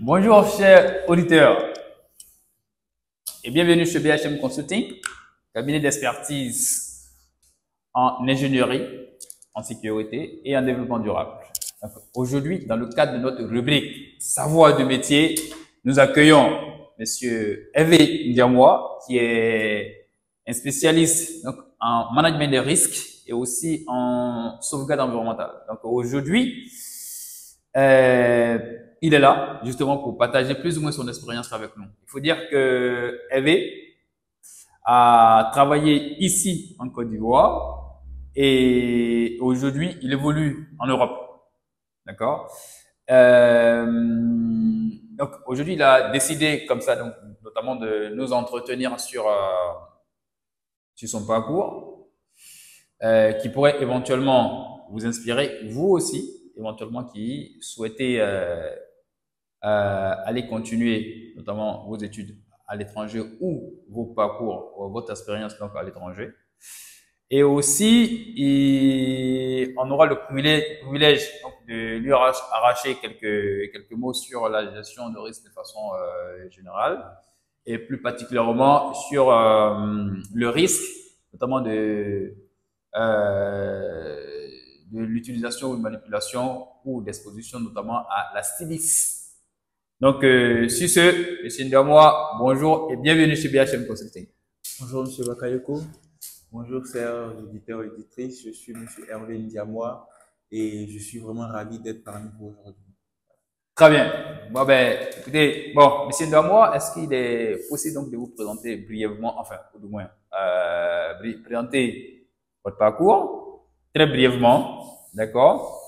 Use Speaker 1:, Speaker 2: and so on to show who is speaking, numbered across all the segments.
Speaker 1: Bonjour chers auditeurs et bienvenue chez BHM Consulting, cabinet d'expertise en ingénierie, en sécurité et en développement durable. Aujourd'hui, dans le cadre de notre rubrique Savoir de métier, nous accueillons Monsieur Hervé Ndiamoua, qui est un spécialiste en management des risques et aussi en sauvegarde environnementale. Donc aujourd'hui, il est là justement pour partager plus ou moins son expérience avec nous. Il faut dire que Hervé a travaillé ici en Côte d'Ivoire et aujourd'hui il évolue en Europe. D'accord. Donc aujourd'hui il a décidé comme ça, donc notamment de nous entretenir sur son parcours, qui pourrait éventuellement vous inspirer vous aussi, éventuellement qui souhaitez aller continuer notamment vos études à l'étranger ou vos parcours ou votre expérience donc à l'étranger. Et aussi, on aura le privilège donc, de lui arracher quelques mots sur la gestion de risque de façon générale et plus particulièrement sur le risque, notamment de l'utilisation ou de manipulation ou d'exposition notamment à la silice. Donc, sur ce, M. Ndiamoua, bonjour et bienvenue chez BHM Consulting.
Speaker 2: Bonjour M. Bakayoko, bonjour chers auditeurs et auditrices, je suis M. Hervé Ndiamoua et je suis vraiment ravi d'être parmi vous aujourd'hui.
Speaker 1: Très bien. Bon, écoutez, bon, M. Ndiamoua, est-ce qu'il est possible donc de vous présenter brièvement, enfin, ou du moins, présenter votre parcours, très brièvement, d'accord?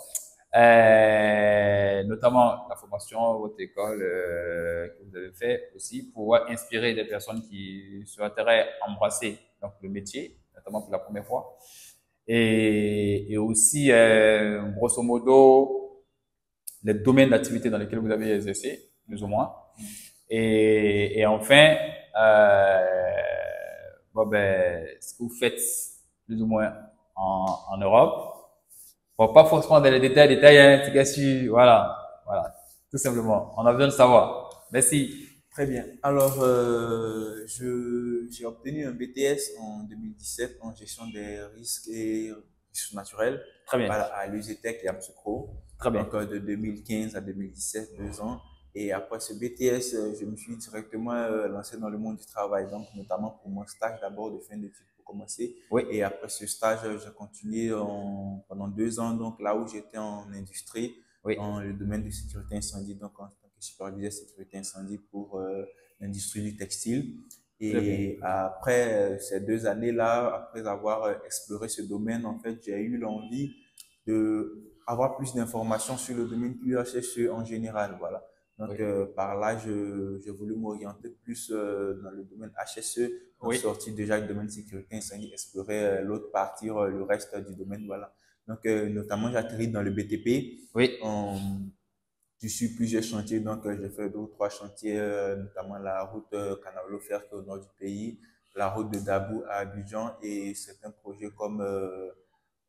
Speaker 1: Notamment la formation, votre école que vous avez fait aussi pour pouvoir inspirer des personnes qui souhaiteraient embrasser donc le métier, notamment pour la première fois, et aussi grosso modo les domaines d'activité dans lesquels vous avez exercé, plus ou moins, et enfin ce que vous faites plus ou moins en Europe. Bon, pas forcément dans les détails, hein, c'est bien sûr, voilà, tout simplement. On a besoin de savoir. Merci.
Speaker 2: Très bien. Alors, j'ai obtenu un BTS en 2017 en gestion des risques et ressources naturelles.
Speaker 1: Très bien.
Speaker 2: Voilà, à l'USETEC et à Msukro.
Speaker 1: Très bien.
Speaker 2: Donc, de 2015 à 2017, 2 ans. Et après ce BTS, je me suis directement lancé dans le monde du travail, donc notamment pour mon stage d'abord de fin d'études pour commencer.
Speaker 1: Oui.
Speaker 2: Et après ce stage, j'ai continué pendant 2 ans, donc là où j'étais en industrie,
Speaker 1: oui,
Speaker 2: dans le domaine de sécurité incendie, donc en tant que superviseur sécurité incendie pour l'industrie du textile. Et après ces 2 années-là, après avoir exploré ce domaine, en fait, j'ai eu l'envie d'avoir plus d'informations sur le domaine QHSE en général, voilà. Donc, oui, par là, j'ai voulu m'orienter plus dans le domaine HSE,
Speaker 1: oui,
Speaker 2: sortir déjà du domaine sécurité incendie, explorer l'autre partie, le reste du domaine, voilà. Donc, notamment, j'ai atterri dans le BTP.
Speaker 1: Oui.
Speaker 2: Je suis plusieurs chantiers, donc j'ai fait 2 ou 3 chantiers, notamment la route Canalo-Fer qui est au nord du pays, la route de Dabou à Abidjan et certains projets comme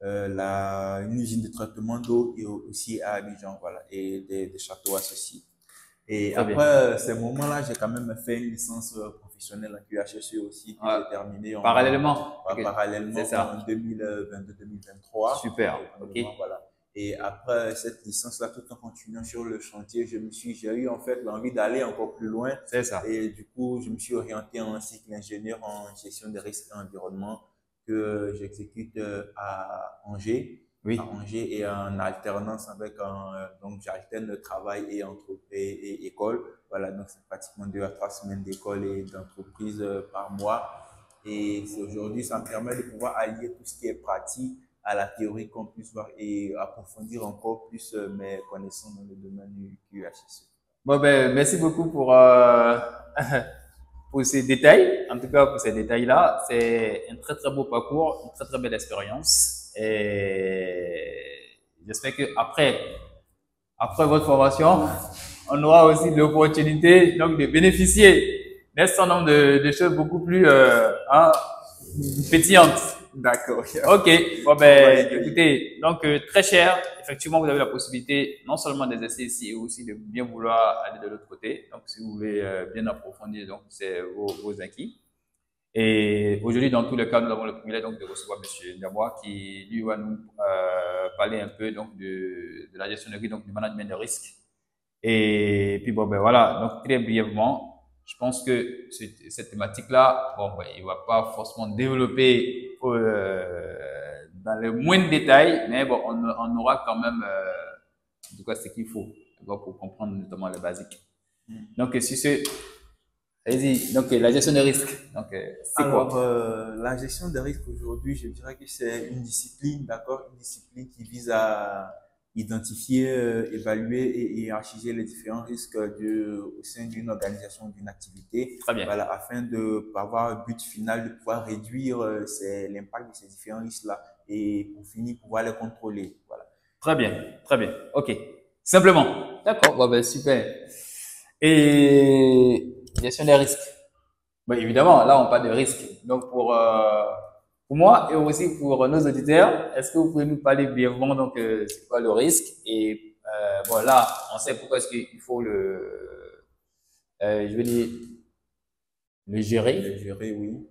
Speaker 2: une usine de traitement d'eau et aussi à Abidjan, voilà, et des châteaux associés. Et
Speaker 1: très
Speaker 2: après ces moments-là, j'ai quand même fait une licence professionnelle en QHSE aussi, que j'ai terminée
Speaker 1: parallèlement,
Speaker 2: parallèlement en 2022-2023.
Speaker 1: Super, ok.
Speaker 2: Voilà. Et après cette licence-là, tout en continuant sur le chantier, j'ai eu en fait l'envie d'aller encore plus loin.
Speaker 1: C'est ça.
Speaker 2: Et du coup, je me suis orienté en cycle ingénieur en gestion des risques et environnement que j'exécute à Angers.
Speaker 1: Oui.
Speaker 2: À Angers et en alternance avec donc j'alterne travail et entreprise et école. Voilà, donc c'est pratiquement 2 à 3 semaines d'école et d'entreprise par mois. Et aujourd'hui, ça me permet de pouvoir allier tout ce qui est pratique à la théorie qu'on puisse voir et approfondir encore plus mes connaissances dans le domaine du QHSE.
Speaker 1: Bon, merci beaucoup pour ces détails. En tout cas, pour ces détails-là, c'est un très, très beau parcours, une très, très belle expérience. Et j'espère que après votre formation, on aura aussi l'opportunité donc de bénéficier d'un certain nombre de choses beaucoup plus pétillantes
Speaker 2: D'accord.
Speaker 1: Ok, bon ben, écoutez, donc très cher, effectivement, vous avez la possibilité non seulement d'exercer ici, et aussi de bien vouloir aller de l'autre côté. Donc, si vous voulez bien approfondir, donc c'est vos acquis. Et aujourd'hui, dans tous les cas, nous avons le privilège donc de recevoir Monsieur Ndiabois qui lui va nous parler un peu donc de la gestionnerie, donc du management de risque. Et puis bon ben voilà, donc très brièvement, je pense que cette thématique-là, bon ben, il va pas forcément développer dans le moindre détail, mais bon, on aura quand même en tout cas ce qu'il faut pour comprendre notamment les basiques. Donc si c'est allez-y, donc la gestion des risques, donc c'est
Speaker 2: Alors,
Speaker 1: quoi?
Speaker 2: la gestion des risques aujourd'hui, je dirais que c'est une discipline, d'accord, une discipline qui vise à identifier, évaluer et hiérarchiser les différents risques au sein d'une organisation, d'une activité,
Speaker 1: Très bien.
Speaker 2: voilà, afin de avoir un but final de pouvoir réduire l'impact de ces différents risques-là et pour finir pouvoir les contrôler, voilà.
Speaker 1: Très bien, très bien. Ok. Simplement. D'accord. Bon, ben, super. Et gestion des risques. Ben, évidemment, là, on parle de risques. Donc, pour moi et aussi pour nos auditeurs, est-ce que vous pouvez nous parler brièvement, donc, c'est quoi le risque? Et, bon, là, on sait pourquoi est-ce qu'il faut je vais dire, le gérer.
Speaker 2: Le gérer, oui.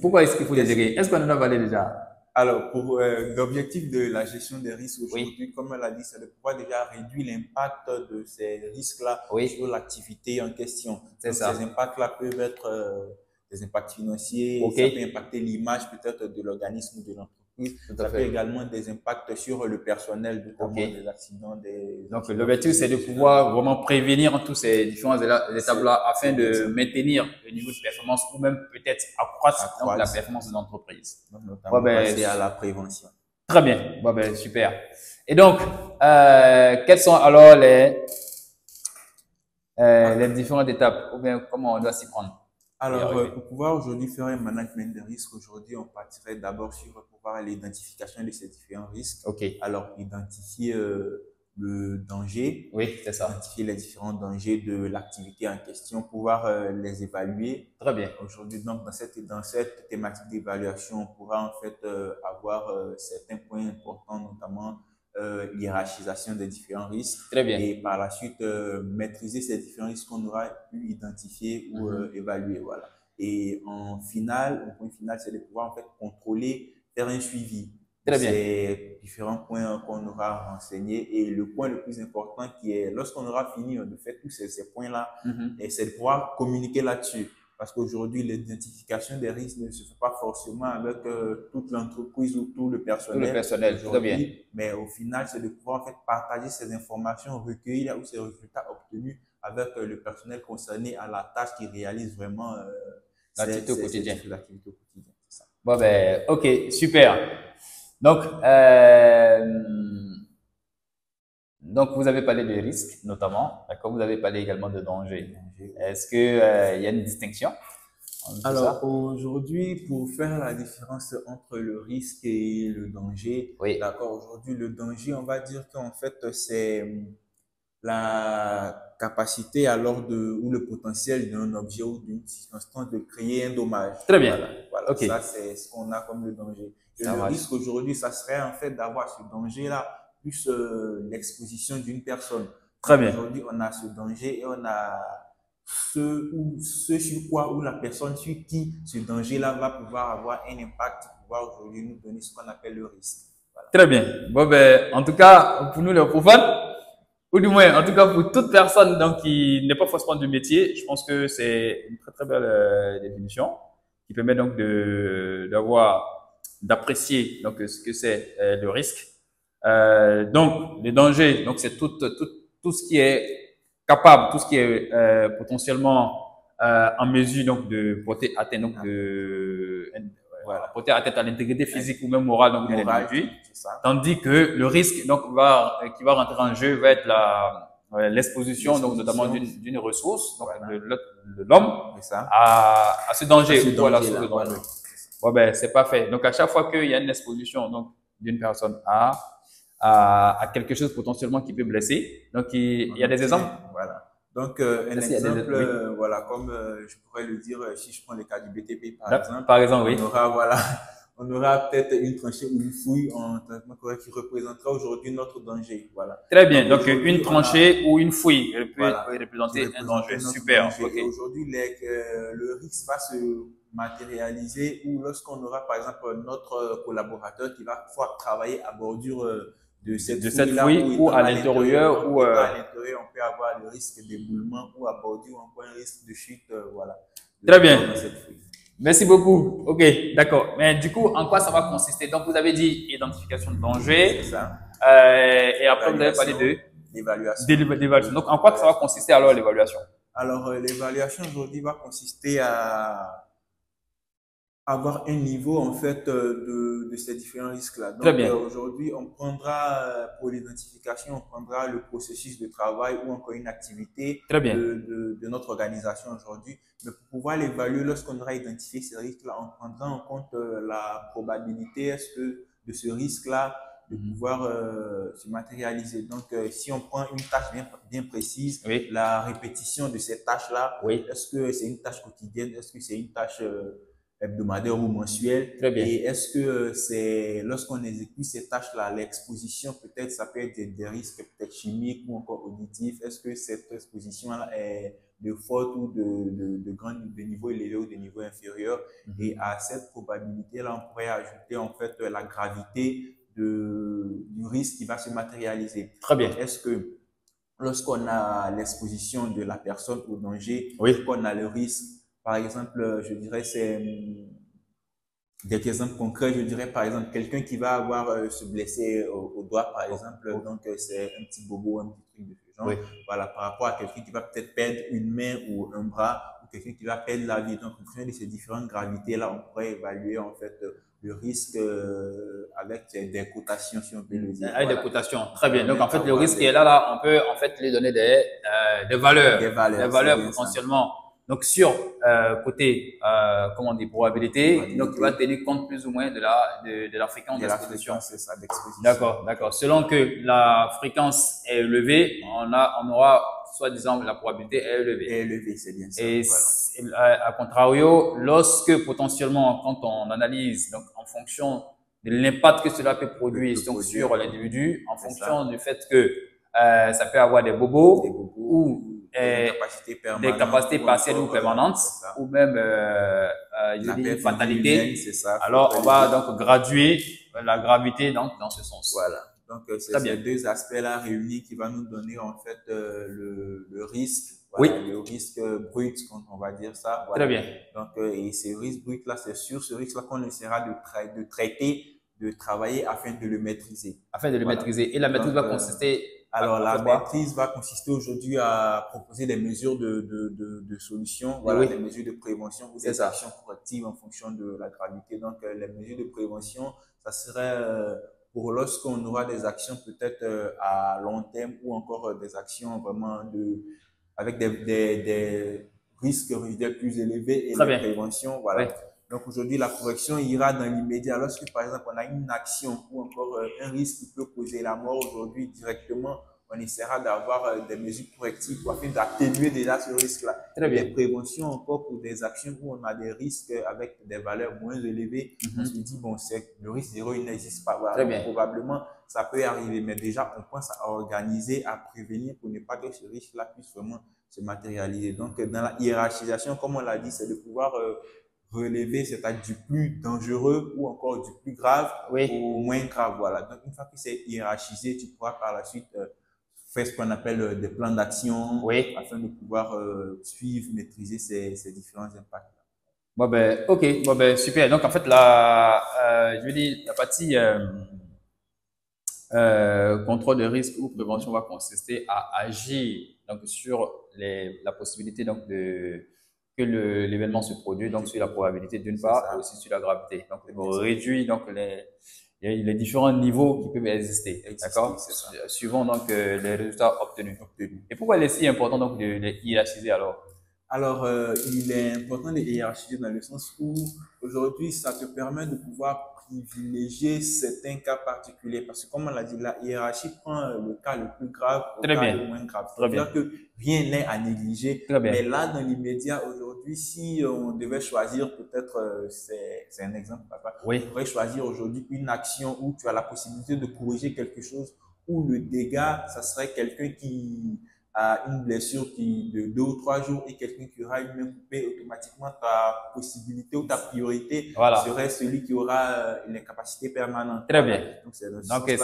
Speaker 1: Pourquoi est-ce qu'il faut le gérer? Est-ce qu'on en a parlé déjà?
Speaker 2: Alors, pour l'objectif de la gestion des risques aujourd'hui,
Speaker 1: Oui,
Speaker 2: comme elle a dit, c'est de pouvoir déjà réduire l'impact de ces risques-là
Speaker 1: oui,
Speaker 2: sur l'activité en question.
Speaker 1: c'est
Speaker 2: Donc, ces
Speaker 1: ça.
Speaker 2: impacts-là peuvent être des impacts financiers,
Speaker 1: Ok,
Speaker 2: ça peut impacter l'image peut-être de l'organisme ou de l'entreprise,
Speaker 1: tout à
Speaker 2: ça peut
Speaker 1: fait.
Speaker 2: également des impacts sur le personnel,
Speaker 1: Ok.
Speaker 2: notamment des accidents, des
Speaker 1: Donc,
Speaker 2: accidents
Speaker 1: l'objectif, c'est de
Speaker 2: physiques,
Speaker 1: pouvoir vraiment prévenir tous ces différentes étapes-là afin
Speaker 2: c'est bien
Speaker 1: de
Speaker 2: ça.
Speaker 1: maintenir le niveau de performance ou même peut-être accroître donc, la
Speaker 2: Accroître,
Speaker 1: performance de l'entreprise.
Speaker 2: donc
Speaker 1: Bon,
Speaker 2: notamment
Speaker 1: ben,
Speaker 2: passer à la prévention.
Speaker 1: très bien. Bon, ben, super. Et donc, quelles sont alors les différentes étapes ou bien comment on doit s'y prendre pour y
Speaker 2: Alors,
Speaker 1: arriver?
Speaker 2: pour pouvoir aujourd'hui faire un management de risque, aujourd'hui, on partirait d'abord sur pouvoir l'identification de ces différents risques.
Speaker 1: Ok.
Speaker 2: Alors, identifier le danger,
Speaker 1: Oui, c'est ça.
Speaker 2: identifier les différents dangers de l'activité en question, pouvoir les évaluer.
Speaker 1: Très bien.
Speaker 2: Aujourd'hui, donc, dans cette thématique d'évaluation, on pourra en fait avoir certains points importants, notamment hiérarchisation des différents risques
Speaker 1: Très bien.
Speaker 2: et par la suite maîtriser ces différents risques qu'on aura pu identifier ou évaluer. Voilà. Et en final, le point final, c'est de pouvoir en fait contrôler, faire un suivi de
Speaker 1: Très bien.
Speaker 2: ces différents points qu'on aura renseignés. Et le point le plus important qui est, lorsqu'on aura fini de faire tous ces points-là, c'est de pouvoir communiquer là-dessus. Parce qu'aujourd'hui, l'identification des risques ne se fait pas forcément avec toute l'entreprise ou tout le
Speaker 1: Tout le
Speaker 2: personnel
Speaker 1: personnel, très bien.
Speaker 2: aujourd'hui, mais au final, c'est de pouvoir en fait partager ces informations recueillies ou ces résultats obtenus avec le personnel concerné à la tâche qui réalise vraiment
Speaker 1: L'activité au quotidien.
Speaker 2: l'activité au quotidien. C'est ça.
Speaker 1: Bon, ben, ok, super. Donc, donc, vous avez parlé de risques, notamment. D'accord, vous avez parlé également de danger. Est-ce que, il y a une distinction entre tout
Speaker 2: Alors,
Speaker 1: ça?
Speaker 2: aujourd'hui, pour faire la différence entre le risque et le danger,
Speaker 1: Oui,
Speaker 2: d'accord, aujourd'hui, le danger, on va dire qu'en fait, c'est la capacité alors ou le potentiel d'un objet ou d'une circonstance de créer un dommage.
Speaker 1: très bien.
Speaker 2: Voilà, voilà.
Speaker 1: Ok,
Speaker 2: Ça, c'est ce qu'on a comme le danger. Et
Speaker 1: ça
Speaker 2: le
Speaker 1: marche.
Speaker 2: risque aujourd'hui, ça serait en fait d'avoir ce danger-là plus l'exposition d'une personne.
Speaker 1: Très
Speaker 2: Donc
Speaker 1: bien.
Speaker 2: aujourd'hui, on a ce danger et on a ce sur quoi ou la personne sur qui ce danger-là va pouvoir avoir un impact, pouvoir aujourd'hui nous donner ce qu'on appelle le risque. Voilà.
Speaker 1: Très bien. Bon, ben, en tout cas, pour nous, les profanes, ou du moins, en tout cas, pour toute personne donc, qui n'est pas forcément du métier, je pense que c'est une très, très belle définition qui permet donc d'apprécier donc ce que c'est le risque. Donc, le danger, donc c'est tout ce qui est capable, tout ce qui est potentiellement en mesure donc de porter atteinte donc
Speaker 2: Voilà.
Speaker 1: porter atteinte à l'intégrité physique ou même morale donc de
Speaker 2: Moral,
Speaker 1: l'individu.
Speaker 2: c'est ça.
Speaker 1: Tandis que le risque donc qui va rentrer en jeu va être l'exposition donc notamment d'une ressource donc
Speaker 2: Voilà.
Speaker 1: de l'homme
Speaker 2: C'est ça.
Speaker 1: à ce danger
Speaker 2: À ce
Speaker 1: ou à la
Speaker 2: danger-là,
Speaker 1: source de danger.
Speaker 2: voilà.
Speaker 1: Bon ben c'est parfait. Donc à chaque fois qu'il y a une exposition donc d'une personne à quelque chose potentiellement qui peut blesser, donc il y a des exemples.
Speaker 2: Voilà. Donc, un
Speaker 1: Est-ce qu'il y a
Speaker 2: exemple,
Speaker 1: oui.
Speaker 2: voilà, comme je pourrais le dire, si je prends le cas du BTP, par exemple,
Speaker 1: Par exemple, oui.
Speaker 2: on aura, voilà, on aura peut-être une tranchée ou une fouille en traitement correct qui représentera aujourd'hui notre danger. Voilà.
Speaker 1: Très bien. Donc,
Speaker 2: Aujourd'hui,
Speaker 1: une
Speaker 2: on a,
Speaker 1: tranchée ou une fouille peut
Speaker 2: voilà, qui
Speaker 1: représenter un danger.
Speaker 2: représentait notre
Speaker 1: Super.
Speaker 2: danger.
Speaker 1: OK.
Speaker 2: Et aujourd'hui, le risque va se matérialiser ou lorsqu'on aura, par exemple, notre collaborateur qui va pouvoir travailler à bordure de cette
Speaker 1: De cette
Speaker 2: fouille-là ou
Speaker 1: fouille ou
Speaker 2: étant
Speaker 1: à
Speaker 2: à l'intérieur.
Speaker 1: l'intérieur
Speaker 2: Donc,
Speaker 1: ou
Speaker 2: étant à l'intérieur, on peut avoir le risque d'éboulement ou à bordure, ou encore un risque de chute, voilà,
Speaker 1: très bien.
Speaker 2: dans cette fouille.
Speaker 1: Merci beaucoup. OK, d'accord. Mais du coup, en quoi ça va consister? Donc, vous avez dit identification de danger.
Speaker 2: C'est ça.
Speaker 1: Et après, vous avez parlé d'évaluation. Donc, en quoi que ça va consister alors l'évaluation?
Speaker 2: Alors, l'évaluation aujourd'hui va consister à avoir un niveau en fait de ces différents risques-là.
Speaker 1: Très
Speaker 2: Donc
Speaker 1: bien.
Speaker 2: aujourd'hui, on prendra pour l'identification, on prendra le processus de travail ou encore une activité
Speaker 1: Très bien.
Speaker 2: de notre organisation aujourd'hui. Mais pour pouvoir l'évaluer, lorsqu'on aura identifié ces risques-là, on prendra en compte la probabilité de ce risque-là de pouvoir se matérialiser. Donc, si on prend une tâche bien précise,
Speaker 1: Oui.
Speaker 2: la répétition de cette tâche-là,
Speaker 1: Oui.
Speaker 2: est-ce que c'est une tâche quotidienne? Est-ce que c'est une tâche hebdomadaire ou mensuel?
Speaker 1: Très bien.
Speaker 2: Et est-ce que c'est lorsqu'on exécute ces tâches-là, l'exposition peut-être, ça peut être des risques peut-être chimiques ou encore auditifs. Est-ce que cette exposition-là est de forte ou de niveau élevé ou de niveau inférieur? Et à cette probabilité-là, on pourrait ajouter en fait la gravité du risque qui va se matérialiser.
Speaker 1: Très bien.
Speaker 2: Est-ce que lorsqu'on a l'exposition de la personne au danger,
Speaker 1: oui.
Speaker 2: qu'on a le risque, par exemple, je dirais, c'est des exemples concrets, je dirais par exemple quelqu'un qui va avoir se blesser au doigt, par exemple, donc c'est un petit bobo, un petit truc de ce genre.
Speaker 1: Oui.
Speaker 2: Voilà, par rapport à quelqu'un qui va peut-être perdre une main ou un bras, ou quelqu'un qui va perdre la vie. Donc, en fonction de ces différentes gravités-là, on pourrait évaluer en fait le risque avec des cotations, si on peut le dire.
Speaker 1: Avec
Speaker 2: voilà.
Speaker 1: Des cotations, très bien. Donc, en fait, le risque qui est là, on peut en fait lui donner des valeurs.
Speaker 2: Des valeurs
Speaker 1: potentiellement. Donc, sur côté, comment on dit, probabilité, donc il va tenir compte plus ou moins de la fréquence d'exposition.
Speaker 2: C'est ça, d'exposition.
Speaker 1: D'accord. Selon que la fréquence est élevée, on aura, soi-disant, la probabilité est élevée.
Speaker 2: Est élevée, c'est bien ça.
Speaker 1: Et à contrario, lorsque potentiellement, quand on analyse, donc en fonction de l'impact que cela peut produire donc sur l'individu, en fonction du fait que ça peut avoir des bobos ou des capacités partielles ou permanentes, ou même une fatalité. Alors, on va donc graduer la gravité donc, dans ce sens.
Speaker 2: Voilà. Donc, c'est ces deux aspects-là réunis qui va nous donner en fait le risque. Voilà, le risque brut, on va dire ça. Voilà.
Speaker 1: Très bien.
Speaker 2: Donc, et ce risque brut-là, c'est sur ce risque-là qu'on essaiera de traiter, de travailler afin de le maîtriser.
Speaker 1: Afin de le maîtriser. Et la maîtrise va consister
Speaker 2: alors, la maîtrise va consister aujourd'hui à proposer des mesures de solutions, voilà, des mesures de prévention ou des actions correctives en fonction de la gravité. Donc, les mesures de prévention, ça serait pour lorsqu'on aura des actions peut-être à long terme ou encore des actions vraiment avec des risques plus élevés et de prévention, voilà. Donc aujourd'hui, la correction ira dans l'immédiat. Lorsque, par exemple, on a une action ou encore un risque qui peut causer la mort aujourd'hui directement, on essaiera d'avoir des mesures correctives afin d'atténuer déjà ce risque-là. Des préventions encore pour des actions où on a des risques avec des valeurs moins élevées. On se dit, bon, le risque zéro, il n'existe pas. Voilà. Probablement, ça peut arriver, mais déjà, on pense à organiser, à prévenir pour ne pas que ce risque-là puisse vraiment se matérialiser. Donc, dans la hiérarchisation, comme on l'a dit, c'est de pouvoir relever, c'est-à-dire du plus dangereux ou encore du plus grave au moins grave. Voilà. Donc, une fois que c'est hiérarchisé, tu pourras par la suite faire ce qu'on appelle des plans d'action afin de pouvoir suivre, maîtriser ces différents impacts.
Speaker 1: Bon ben, ok, bon ben super. Donc en fait je veux dire la partie contrôle de risque ou prévention va consister à agir donc sur la possibilité donc que l'événement se produise, donc sur la probabilité d'une part et aussi sur la gravité. Donc pour réduire donc les différents niveaux qui peuvent exister, d'accord, suivant donc les résultats obtenus. Et pourquoi il est si important donc de les hiérarchiser alors?
Speaker 2: Alors, il est important de hiérarchiser dans le sens où aujourd'hui, ça te permet de pouvoir privilégier certains cas particuliers. Parce que, comme on l'a dit, la hiérarchie prend le cas le plus grave au
Speaker 1: Très
Speaker 2: cas
Speaker 1: bien.
Speaker 2: le moins grave.
Speaker 1: Très bien.
Speaker 2: C'est-à-dire que rien n'est à négliger.
Speaker 1: Très bien.
Speaker 2: Mais là, dans l'immédiat, aujourd'hui, si on devait choisir, peut-être, c'est un exemple, papa,
Speaker 1: Oui.
Speaker 2: on pourrait choisir aujourd'hui une action où tu as la possibilité de corriger quelque chose, où le dégât, ça serait quelqu'un qui à une blessure qui de 2 ou 3 jours et quelqu'un qui aura une main coupée, automatiquement ta possibilité ou ta priorité
Speaker 1: Voilà.
Speaker 2: serait celui qui aura l'incapacité permanente.
Speaker 1: Très bien.
Speaker 2: Donc c'est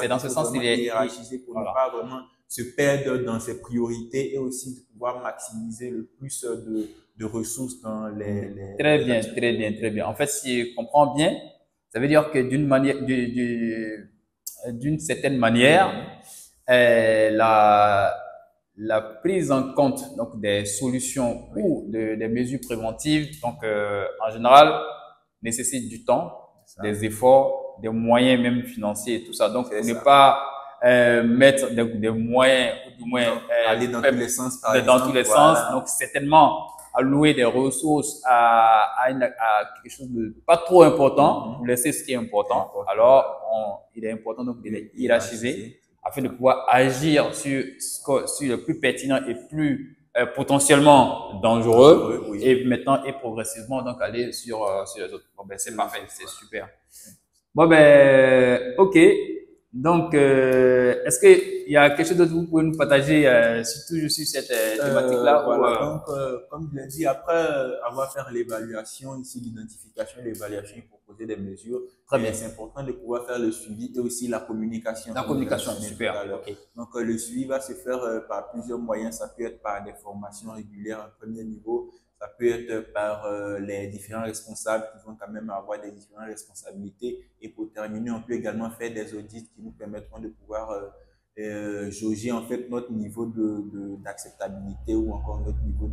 Speaker 1: dans ce sens
Speaker 2: il est hiérarchisé pour
Speaker 1: voilà.
Speaker 2: ne pas vraiment se perdre dans ses priorités et aussi de pouvoir maximiser le plus de ressources dans les
Speaker 1: Très bien, très bien, très bien. En fait, si je comprends bien, ça veut dire que d'une certaine manière, la prise en compte donc des solutions ou des mesures préventives, donc en général, nécessite du temps, des efforts, des moyens même financiers et tout ça. Donc, pour ne pas mettre des moyens ou du moins
Speaker 2: aller dans tous les sens, par
Speaker 1: dans
Speaker 2: exemple,
Speaker 1: tous les
Speaker 2: voilà.
Speaker 1: sens. Donc, certainement allouer des ressources à quelque chose de pas trop important, pour laisser ce qui est important. Alors, il est important donc de les hiérarchiser afin de pouvoir agir sur le plus pertinent et plus potentiellement dangereux,
Speaker 2: Oui.
Speaker 1: et maintenant et progressivement donc aller sur les autres. Bon ben c'est parfait, c'est super. Bon ben ok. Donc est-ce que il y a quelque chose d'autre que vous pouvez nous partager surtout sur cette thématique-là?
Speaker 2: Voilà. Donc comme je l'ai dit, après avoir fait l'évaluation ici, l'identification et l'évaluation et proposer des mesures, c'est important de pouvoir faire le suivi et aussi la communication.
Speaker 1: La communication, super. Okay.
Speaker 2: Donc le suivi va se faire par plusieurs moyens. Ça peut être par des formations régulières en premier niveau. Ça peut être par les différents responsables qui vont quand même avoir des différentes responsabilités. Et pour terminer, on peut également faire des audits qui nous permettront de pouvoir jauger en fait notre niveau d'acceptabilité ou encore notre niveau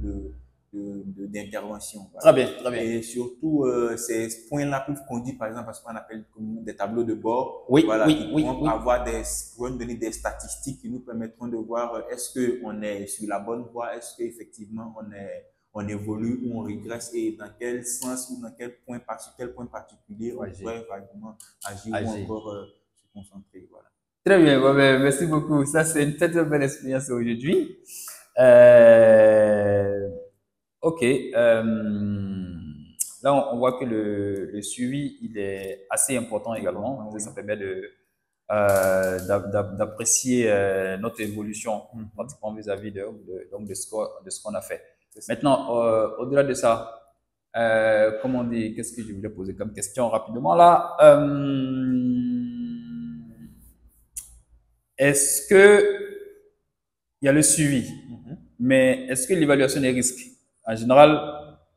Speaker 2: d'intervention.
Speaker 1: Voilà.
Speaker 2: Très
Speaker 1: bien, très bien.
Speaker 2: Et surtout, ces points-là peuvent conduire par exemple à ce qu'on appelle des tableaux de bord.
Speaker 1: Oui,
Speaker 2: voilà,
Speaker 1: oui, oui.
Speaker 2: Pourront donner des statistiques qui nous permettront de voir est-ce qu'on est sur la bonne voie, est-ce qu'effectivement on évolue ou on régresse et dans quel sens ou dans quel point particulier on pourrait vraiment agir. Ou encore se concentrer. Voilà.
Speaker 1: Très bien, bon, ben, merci beaucoup. Ça, c'est une très, très belle expérience aujourd'hui. Ok. Là, on voit que le suivi, il est assez important également. Ça permet d'apprécier notre évolution pratiquement vis-à-vis de ce qu'on a fait. Maintenant, au-delà de ça, comme on dit, qu'est-ce que je voulais poser comme question rapidement là? Est-ce que il y a le suivi, mais est-ce que l'évaluation des risques, en général,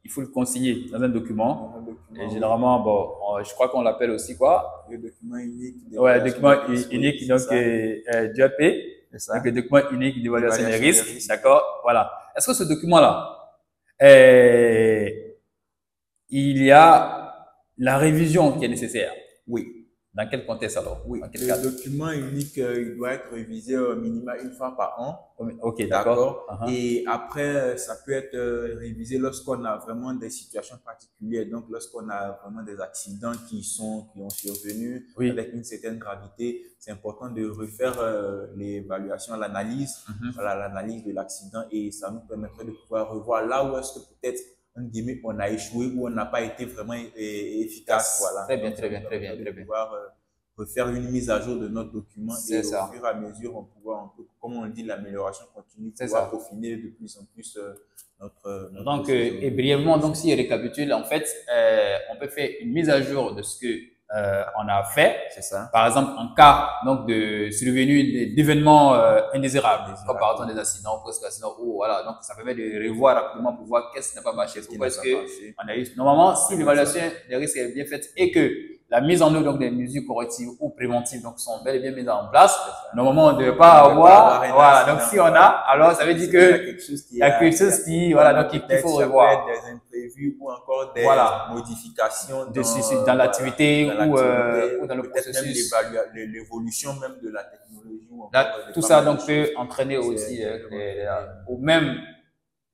Speaker 1: il faut le consigner dans un document. Et généralement, bon, je crois qu'on l'appelle aussi quoi?
Speaker 2: Le document unique.
Speaker 1: Ouais, document unique, donc DAP. Donc le document unique d'évaluation des risques, d'accord? Voilà. Est-ce que ce document-là, il y a la révision qui est nécessaire?
Speaker 2: Oui.
Speaker 1: Dans quel contexte alors?
Speaker 2: Oui, le document unique, il doit être révisé au minimum une fois par an.
Speaker 1: Ok, d'accord.
Speaker 2: Et après, ça peut être révisé lorsqu'on a vraiment des situations particulières. Donc, lorsqu'on a vraiment des accidents qui ont survenu avec une certaine gravité, c'est important de refaire l'évaluation, l'analyse, voilà, l'analyse de l'accident, et ça nous permettrait de pouvoir revoir là où est-ce que peut-être on a échoué ou on n'a pas été vraiment efficace. Voilà.
Speaker 1: Très bien, très bien, très bien, très bien.
Speaker 2: Pouvoir refaire une mise à jour de notre document et au fur et à mesure, on pourra, comme on dit, l'amélioration continue, pouvoir peaufiner de plus en plus notre
Speaker 1: donc, et brièvement, donc, si je récapitule, en fait, on peut faire une mise à jour de ce que on a fait.
Speaker 2: C'est ça.
Speaker 1: Par exemple, en cas donc de survenue d'événements indésirables, comme par exemple des accidents, presque accidents, voilà. Donc, ça permet de revoir rapidement pour voir qu'est-ce qui n'a pas marché. Pourquoi est-ce que on a eu normalement, si l'évaluation des risques est bien faite et que la mise en œuvre donc des mesures correctives ou préventives donc sont bel et bien mises en place, normalement on ne devait pas avoir. Voilà. Donc, si on a, alors ça veut dire que il y a quelque chose qui voilà, donc il faut revoir.
Speaker 2: Des imprévus ou encore des modifications
Speaker 1: dans l'activité ou dans le processus.
Speaker 2: L'évolution même de la technologie.
Speaker 1: Tout ça donc peut entraîner aussi ou même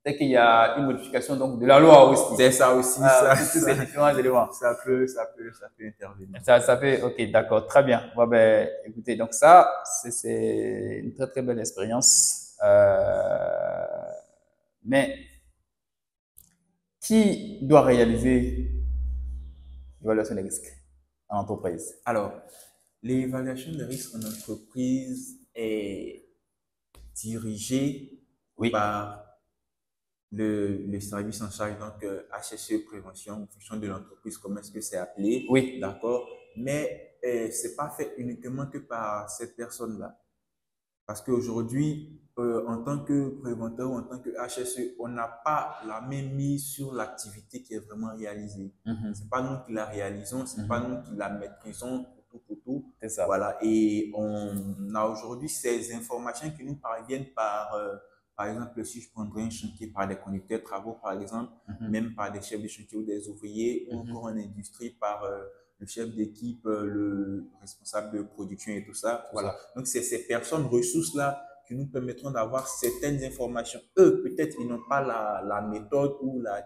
Speaker 1: peut-être qu'il y a une modification donc de la loi aussi.
Speaker 2: C'est ça aussi, ça.
Speaker 1: Tous ces différents éléments.
Speaker 2: Ça peut intervenir.
Speaker 1: Ça fait, ok, d'accord, très bien. Bon, ben, écoutez, donc ça, c'est une très très belle expérience. Mais qui doit réaliser l'évaluation des risques en entreprise?
Speaker 2: Alors, l'évaluation des risques en entreprise est dirigée
Speaker 1: Oui.
Speaker 2: par le service en charge, donc HSE prévention, en fonction de l'entreprise, comment est-ce que c'est appelé.
Speaker 1: Oui.
Speaker 2: D'accord. Mais c'est pas fait uniquement que par cette personne-là. Parce qu'aujourd'hui, en tant que préventeur ou en tant que HSE, on n'a pas la même mise sur l'activité qui est vraiment réalisée. C'est pas nous qui la réalisons, c'est pas nous qui la maîtrisons pour tout.
Speaker 1: C'est ça.
Speaker 2: Voilà. Et on a aujourd'hui ces informations qui nous parviennent par exemple, si je prendrais un chantier par des conducteurs de travaux, par exemple, même par des chefs de chantier ou des ouvriers, ou encore en industrie par le chef d'équipe, le responsable de production et tout ça. Voilà. Donc, c'est ces personnes ressources-là qui nous permettront d'avoir certaines informations. Eux, peut-être, ils n'ont pas la méthode ou la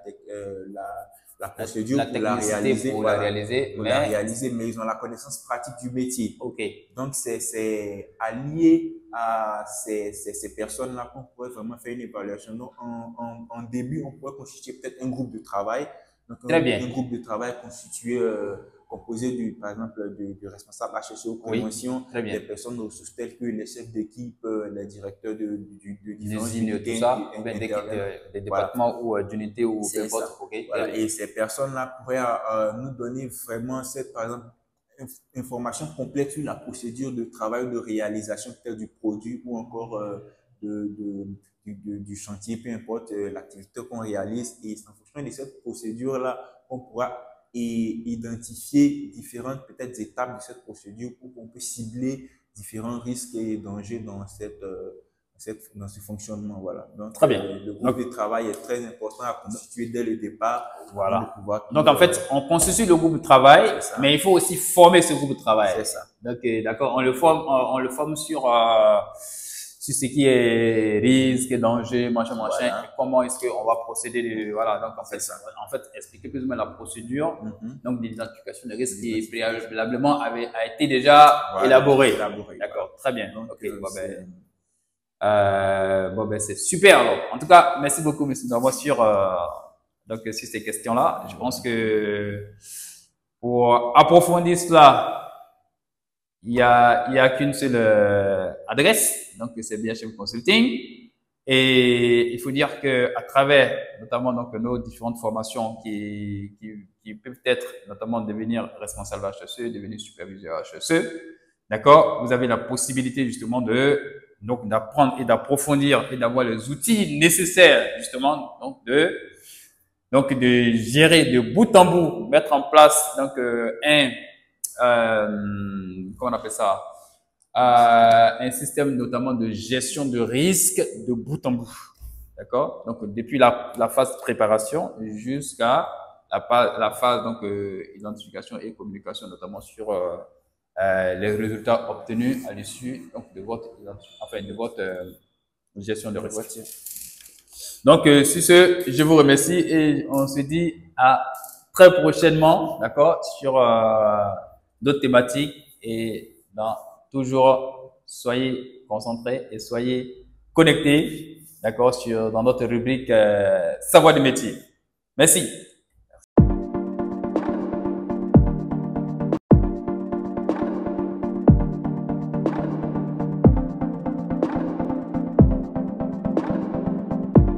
Speaker 2: procédure
Speaker 1: la
Speaker 2: pour la réaliser.
Speaker 1: Pour la réaliser,
Speaker 2: mais ils ont la connaissance pratique du métier.
Speaker 1: OK.
Speaker 2: Donc, c'est allié à ces personnes-là qu'on pourrait vraiment faire une évaluation. Donc, en début, on pourrait constituer peut-être un groupe de travail. Donc, un groupe de travail constitué, composé par exemple, du responsable HSE ou prévention, des personnes ressources telles que les chefs d'équipe, les directeurs de différentes unités,
Speaker 1: tout ça, des départements ou d'unités ou peu importe.
Speaker 2: Okay. Voilà. Et ces personnes-là pourraient nous donner vraiment par exemple, information complète sur la procédure de travail ou de réalisation peut-être du produit ou encore du chantier, peu importe l'activité qu'on réalise. Et c'est en fonction de cette procédure-là qu'on pourra identifier différentes peut-être étapes de cette procédure pour qu'on puisse cibler différents risques et dangers dans ce fonctionnement. Voilà. Donc,
Speaker 1: très bien.
Speaker 2: Le groupe de travail est très important à constituer dès le départ.
Speaker 1: Voilà. Donc, en fait, on constitue le groupe de travail, mais il faut aussi former ce groupe de travail.
Speaker 2: C'est ça.
Speaker 1: Donc, d'accord, on le forme sur ce qui est risque, danger, machin. Et comment est-ce qu'on va procéder voilà. Donc, en fait, expliquer plus ou moins la procédure, donc d'identification des risques qui préalablement a été déjà élaborée. D'accord, très bien. Donc, c'est super. Alors. En tout cas, merci beaucoup, monsieur Ndamwa, sur ces questions-là. Je pense que pour approfondir cela, il y a qu'une seule adresse, donc c'est BHM Consulting. Et il faut dire que à travers notamment donc nos différentes formations qui peuvent être notamment devenir responsable HSE, devenir superviseur HSE, d'accord, vous avez la possibilité justement d'apprendre et d'approfondir et d'avoir les outils nécessaires justement donc de gérer de bout en bout, mettre en place donc comment on appelle ça, un système notamment de gestion de risque de bout en bout, d'accord. Donc depuis la phase préparation jusqu'à la phase donc identification et communication, notamment sur les résultats obtenus à l'issue donc de votre gestion de risque. Donc sur ce, je vous remercie et on se dit à très prochainement, d'accord, sur d'autres thématiques et toujours soyez concentrés et soyez connectés, d'accord, dans notre rubrique savoir du métier. Merci.